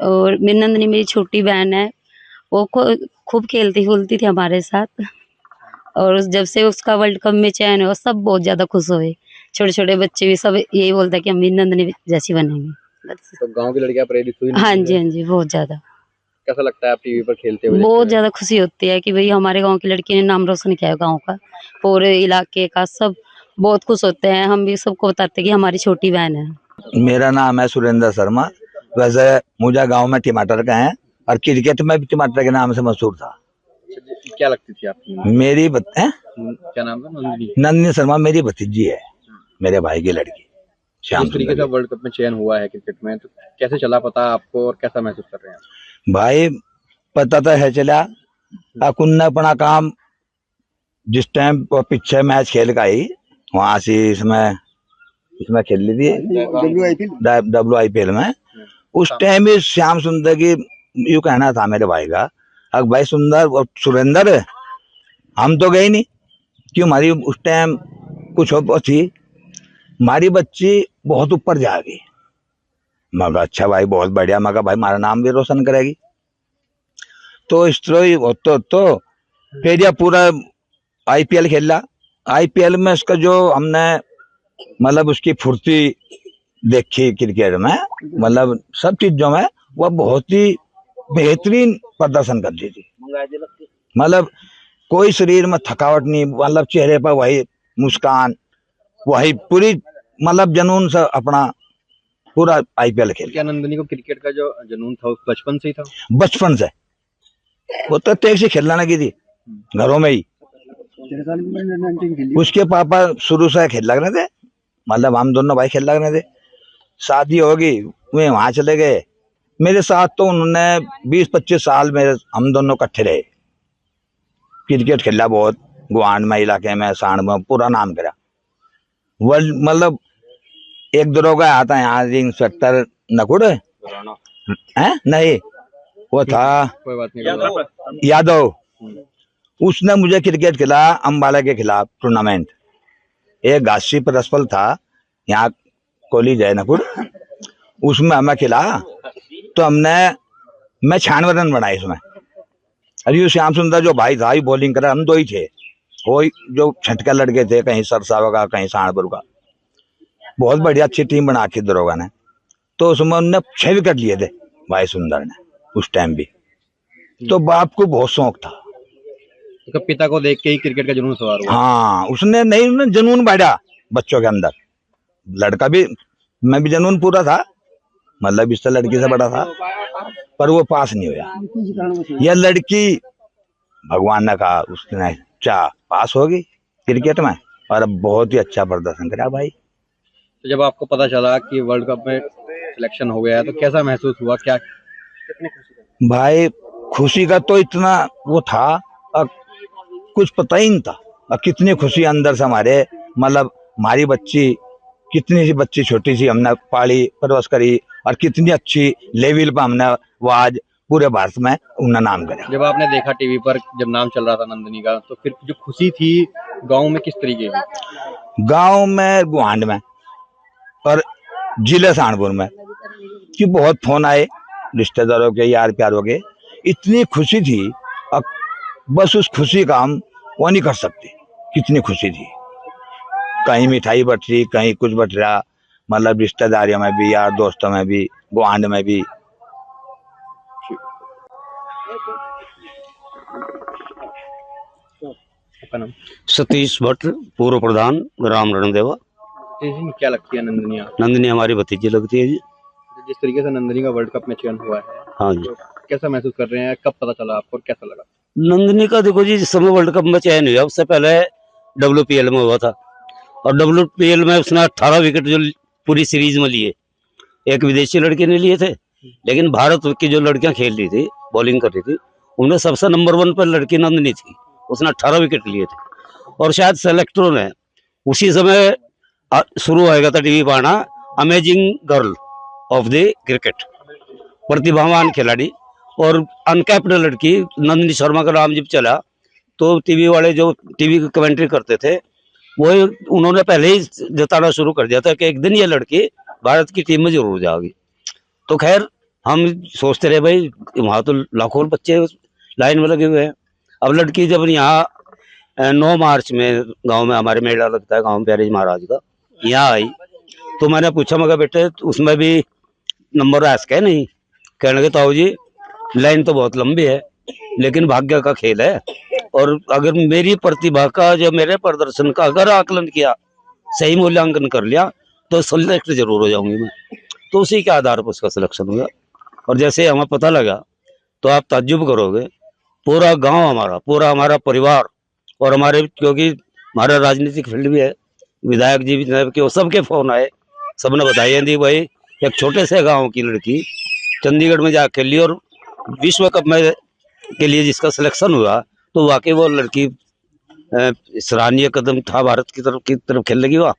और मेरी नंदनी मेरी छोटी बहन है, वो खूब खेलती खुलती थी हमारे साथ। और जब से उसका वर्ल्ड कप में चयन हुआ सब बहुत ज्यादा खुश हुए। छोटे छोटे बच्चे भी सब यही बोलते हैं कि हम भी नंदनी जैसी बनेंगे। तो गांव की लड़कियां प्रेरित हुई? हाँ जी, हाँ जी, बहुत ज्यादा। कैसा लगता है आप टीवी पर खेलते हुए? बहुत ज्यादा खुशी होती है कि भाई हमारे गांव की लड़की ने नाम रोशन किया है गांव का, पूरे इलाके का। सब बहुत खुश होते हैं, हम भी सबको बताते हैं कि हमारी छोटी बहन है। मेरा नाम है सुरेंद्र शर्मा। वैसे मुझे गांव में टमाटर का है और क्रिकेट में भी टमाटर के नाम से मशहूर था। क्या लगती थी आपकी? मेरी क्या नाम था? नंदिनी शर्मा मेरी भतीजी है, मेरे भाई की लड़की। जिस तरीके से वर्ल्ड कप में चयन हुआ है क्रिकेट में, तो कैसे चला पता आपको और कैसा महसूस कर रहे हैं आप? भाई पता तो है चला, अकुन अपना काम जिस टाइम पीछे मैच खेल का ही वहां से इसमें खेल ली थी WIPL में। उस टाइम ही श्याम सुंदर की यू कहना था मेरे भाई का, अब भाई सुंदर और सुरेंद्र हम तो गए नहीं क्यों, हमारी उस टाइम कुछ हो थी, हमारी बच्ची बहुत ऊपर जा गई। मगर अच्छा भाई बहुत बढ़िया, मगर भाई हमारा नाम भी रोशन करेगी। तो इस तरह तो फिर यह पूरा IPL खेला। IPL में इसका जो हमने मतलब उसकी फुर्ती देखी क्रिकेट में, मतलब सब चीजों में वह बहुत ही बेहतरीन प्रदर्शन करती थी। मतलब कोई शरीर में थकावट नहीं, मतलब चेहरे पर वही मुस्कान, वही पूरी मतलब जुनून से अपना पूरा IPL खेल। क्या नंदिनी को क्रिकेट का जो जुनून था बचपन से ही था? बचपन से वो तो तेज से खेलने लगी थी घरों में ही। उसके पापा शुरू से खेल लग रहे थे, मतलब हम दोनों भाई खेल लग रहे थे। शादी होगी वे वहां चले गए, मेरे साथ तो उन्होंने 20-25 साल में हम दोनों इकट्ठे रहे। क्रिकेट खेला बहुत, गुआंड में इलाके में सांड में पूरा नाम करा। वर्ल्ड मतलब एक दरोगा आता है यहाँ इंस्पेक्टर नकुड़ है नहीं, वो था कोई बात नहीं, यादव। उसने मुझे क्रिकेट खिलाया अम्बाला के खिलाफ टूर्नामेंट, एक घासी परस्पल था यहाँ कॉलेज है नकुड़, उसमें हमें खिलाया। तो मैं 96 रन बनाए इसमें। अरे यू श्याम सुंदर जो भाई था बॉलिंग करा, हम दो ही थे, वो जो छटका लड़के थे, कहीं सरसावा का कहीं सहारनपुर का। बहुत बढ़िया अच्छी टीम बना के दरोगा ने। तो उसमें उनने 6 विकेट लिए थे भाई सुंदर ने उस टाइम भी। तो बाप को बहुत शौक था, तो पिता को देख के ही क्रिकेट का जुनून सवार हुआ। हाँ उसने जुनून बढ़ा बच्चों के अंदर। लड़का भी, मैं भी जुनून पूरा था, मतलब इससे लड़की से बड़ा था, पर वो पास नहीं हुआ। यह लड़की भगवान ने कहा उसने चाह पास होगी क्रिकेट में, और अब बहुत ही अच्छा प्रदर्शन करा भाई। तो जब आपको पता चला कि वर्ल्ड कप में सिलेक्शन हो गया है तो कैसा महसूस हुआ? क्या कितनी खुशी? भाई खुशी का तो इतना वो था, अब कुछ पता ही नहीं था। अब कितनी खुशी अंदर से हमारे, मतलब हमारी बच्ची, कितनी सी बच्ची छोटी सी हमने पाली परवश करी, और कितनी अच्छी लेवल पर हमने वो आज पूरे भारत में उनका नाम करा। जब आपने देखा टीवी पर जब नाम चल रहा था नंदिनी का, तो फिर जो खुशी थी गांव में किस तरीके की? गांव में गुआंड में और जिले सहारनपुर में कि बहुत फोन आए रिश्तेदारों के, यार प्यारों के, इतनी खुशी थी। अब बस उस खुशी का हम वो नहीं कर सकते, कितनी खुशी थी। कहीं मिठाई बट रही, कहीं कुछ बट रहा, मतलब रिश्तेदारियों में भी, यार दोस्तों में भी, गुआंड में भी। सतीश भट्ट, पूर्व प्रधान ग्राम रणदेवा। क्या लगती है नंदिनी? नंदिनी हमारी भतीजी लगती है जी। जिस तरीके से नंदिनी का वर्ल्ड कप में चयन हुआ है, हाँ जी, तो कैसा महसूस कर रहे हैं? कब पता चला आपको और कैसा लगा? नंदिनी का देखो जी, जिस समय वर्ल्ड कप में चयन हुआ उससे पहले WPL में हुआ था, और WPL में उसने 18 विकेट जो पूरी सीरीज में लिए, एक विदेशी लड़के ने लिए थे, लेकिन भारत की जो लड़कियां खेल रही थी, बॉलिंग कर रही थी, उनमें सबसे नंबर 1 पर लड़की नंदिनी थी। उसने 18 विकेट लिए थे, और शायद सेलेक्टरों ने उसी समय शुरू होएगा था टीवी पर आना, amazing girl of the cricket, प्रतिभावान खिलाड़ी और अनकैप्ड लड़की नंदिनी शर्मा का नाम जब चला, तो टीवी वाले जो टीवी की कमेंट्री करते थे वो उन्होंने पहले ही जताना शुरू कर दिया था कि एक दिन ये लड़की भारत की टीम में जरूर जाएगी। तो खैर हम सोचते रहे भाई वहाँ तो लाखों बच्चे लाइन में लगे हुए हैं। अब लड़की जब यहाँ 9 मार्च में गांव में हमारे मेला लगता है गांव में प्यारे महाराज का, यहाँ आई तो मैंने पूछा मगर बेटे उसमें भी नंबर ऐसा है नहीं। कहने लगे ताऊ जी लाइन तो बहुत लंबी है लेकिन भाग्य का खेल है, और अगर मेरी प्रतिभा का जो मेरे प्रदर्शन का अगर आकलन किया, सही मूल्यांकन कर लिया तो सिलेक्ट जरूर हो जाऊंगी मैं। तो उसी के आधार पर उसका सिलेक्शन हुआ। और जैसे हमें पता लगा तो आप ताज्जुब करोगे, पूरा गांव हमारा, पूरा हमारा परिवार और हमारे, क्योंकि हमारा राजनीतिक फील्ड भी है, विधायक जी भी थे, कि सबके फोन आए, सबने बताई दी भाई एक छोटे से गांव की लड़की चंडीगढ़ में जा खेली और विश्व कप में के लिए जिसका सिलेक्शन हुआ, तो वाकई वो लड़की सराहनीय कदम था भारत की तरफ खेलने की। वहाँ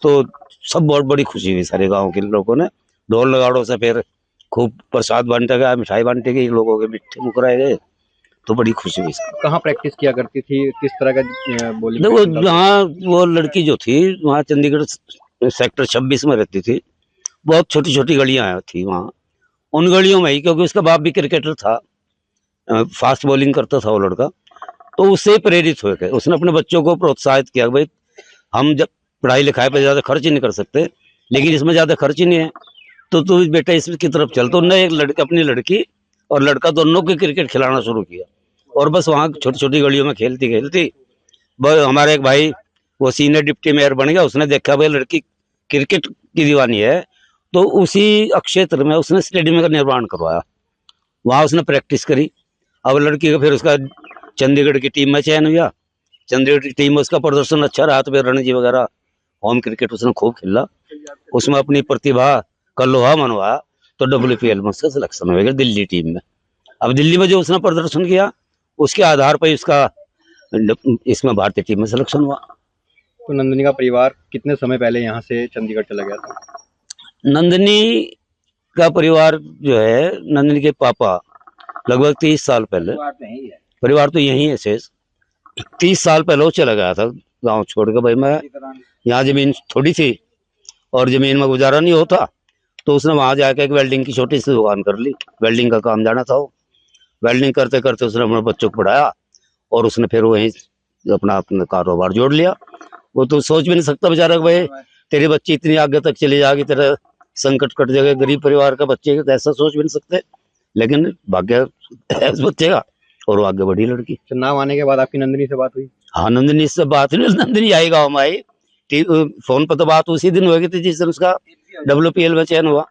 तो सब बहुत बड़ी खुशी हुई, सारे गांव के लोगों ने ढोल नगाड़ों से फिर खूब प्रसाद बांटा गया, मिठाई बांटी गई, लोगों के मिठे मुकराए गए, तो बड़ी खुशी हुई। कहाँ प्रैक्टिस किया करती थी, किस तरह का बॉलिंग? देखो जहाँ वो लड़की जो थी वहाँ चंडीगढ़ सेक्टर 26 में रहती थी, बहुत छोटी छोटी गलियां थी वहाँ, उन गलियों में ही, क्योंकि उसका बाप भी क्रिकेटर था, फास्ट बॉलिंग करता था वो लड़का, तो उससे प्रेरित हो गए। उसने अपने बच्चों को प्रोत्साहित किया भाई हम जब पढ़ाई लिखाई पे ज्यादा खर्च ही नहीं कर सकते, लेकिन इसमें ज्यादा खर्च ही नहीं है, तो तू बेटा इसकी तरफ चल। तो उन्होंने एक लड़की, अपनी लड़की और लड़का दोनों को क्रिकेट खिलाना शुरू किया, और बस वहाँ छोटी छोटी गलियों में खेलती खेलती हमारे एक भाई वो सीनियर डिप्टी मेयर बन गया, उसने देखा भाई लड़की क्रिकेट की दीवानी है, तो उसी क्षेत्र में उसने स्टेडियम का निर्माण करवाया, वहाँ उसने प्रैक्टिस करी। अब लड़की का फिर उसका चंडीगढ़ की टीम में चयन हुआ, चंडीगढ़ की टीम में उसका प्रदर्शन अच्छा रहा, तो फिर रणजी वगैरह होम क्रिकेट उसने खूब खेला, उसमें अपनी प्रतिभा का लोहा मनवाया, तो WPL में उसका सिलेक्शन हो गया दिल्ली टीम में। अब दिल्ली में जो उसने प्रदर्शन किया उसके आधार पर उसका इसमें भारतीय टीम में सिलेक्शन हुआ। तो नंदिनी का परिवार कितने समय पहले यहाँ से चंडीगढ़ चला गया था? नंदिनी का परिवार जो है, नंदिनी के पापा लगभग 30 साल पहले, परिवार तो यही है शेष, 30 साल पहले वो चला गया था गांव छोड़ के। भाई मैं यहाँ जमीन थोड़ी थी और जमीन में गुजारा नहीं होता, तो उसने वहां जाकर एक वेल्डिंग की छोटी सी दुकान कर ली, वेल्डिंग का काम जाना था वो। वेल्डिंग करते करते उसने अपने बच्चों को पढ़ाया और उसने फिर वहीं अपना कारोबार जोड़ लिया। वो तो सोच भी नहीं सकता बेचारा भाई तेरी बच्ची इतनी आगे तक चली जाएगी, तेरा संकट कट जाएगा, गरीब परिवार का बच्चे तो ऐसा सोच भी नहीं सकते, लेकिन भाग्य है उस बच्चे का और वो आगे बढ़ी लड़की। नाम आने के बाद आपकी नंदिनी से बात हुई? हाँ नंदिनी से बात हुई, नंदिनी आई गाँव में आई, फोन पर तो बात उसी दिन हुई थी जिस दिन उसका WPL में चयन हुआ,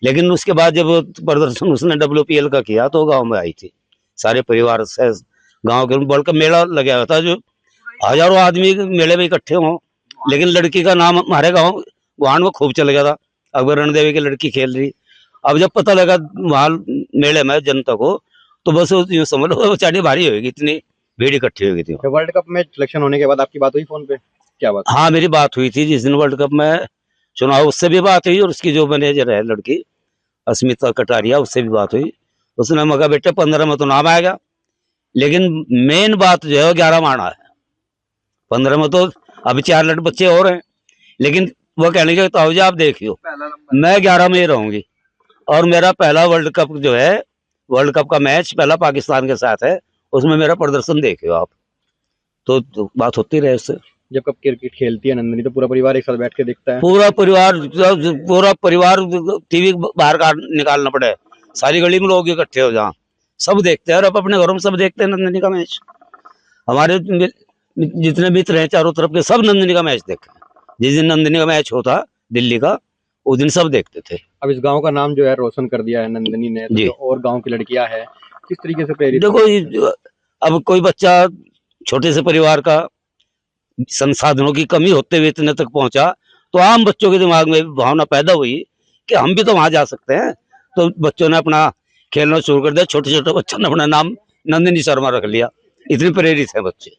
लेकिन उसके बाद जब प्रदर्शन उसने WPL का किया तो गांव में आई थी सारे परिवार से। गांव के बल्कि मेला लगा हुआ था, जो हजारों आदमी मेले में इकट्ठे हों, लेकिन लड़की का नाम हमारे गांव वहां में खूब चल गया था। अकबर रणदेवी की लड़की खेल रही, अब जब पता लगा वहां मेले में जनता को, तो बस यूं समझ लो चाटी भारी होगी, इतनी भीड़ इकट्ठी हो गई थी। वर्ल्ड कप में सिलेक्शन होने के बाद आपकी बात हुई फोन पे? क्या बात? हाँ मेरी बात हुई थी जिस दिन वर्ल्ड कप में चुनाव, उससे भी बात हुई, और उसकी जो मैनेजर है लड़की अस्मिता कटारिया, उससे भी बात हुई। उसने मगा बेटे 15 में तो नाम आएगा, लेकिन मेन बात जो है वो 11 में आना है। 15 में तो अभी 4 बच्चे और हैं, लेकिन वो कहने के ताऊ जी आप देखियो मैं 11 में ही रहूंगी, और मेरा पहला वर्ल्ड कप जो है, वर्ल्ड कप का मैच पहला पाकिस्तान के साथ है, उसमें मेरा प्रदर्शन देखियो आप। तो बात होती रहे उससे। जब कब क्रिकेट खेलती है नंदिनी तो पूरा परिवार एक साथ बैठ के देखता है? पूरा परिवार टीवी बाहर का निकालना पड़े, सारी गली में लोग इकट्ठे हो जहाँ सब देखते हैं, और अब अपने घरों में सब देखते हैं नंदिनी का मैच। हमारे जितने मित्र हैं चारों तरफ के सब नंदिनी का मैच देखे, जिस दिन नंदिनी का मैच होता दिल्ली का उस दिन सब देखते थे। अब इस गांव का नाम जो है रोशन कर दिया है नंदिनी ने, तो और गांव की लड़कियां हैं किस तरीके से प्रेरित? देखो अब कोई बच्चा छोटे से परिवार का संसाधनों की कमी होते हुए इतने तक पहुंचा, तो आम बच्चों के दिमाग में भावना पैदा हुई कि हम भी तो वहां जा सकते हैं, तो बच्चों ने अपना खेलना शुरू कर दिया। छोटे छोटे बच्चों ने अपना नाम नंदिनी शर्मा रख लिया, इतने प्रेरित है बच्चे।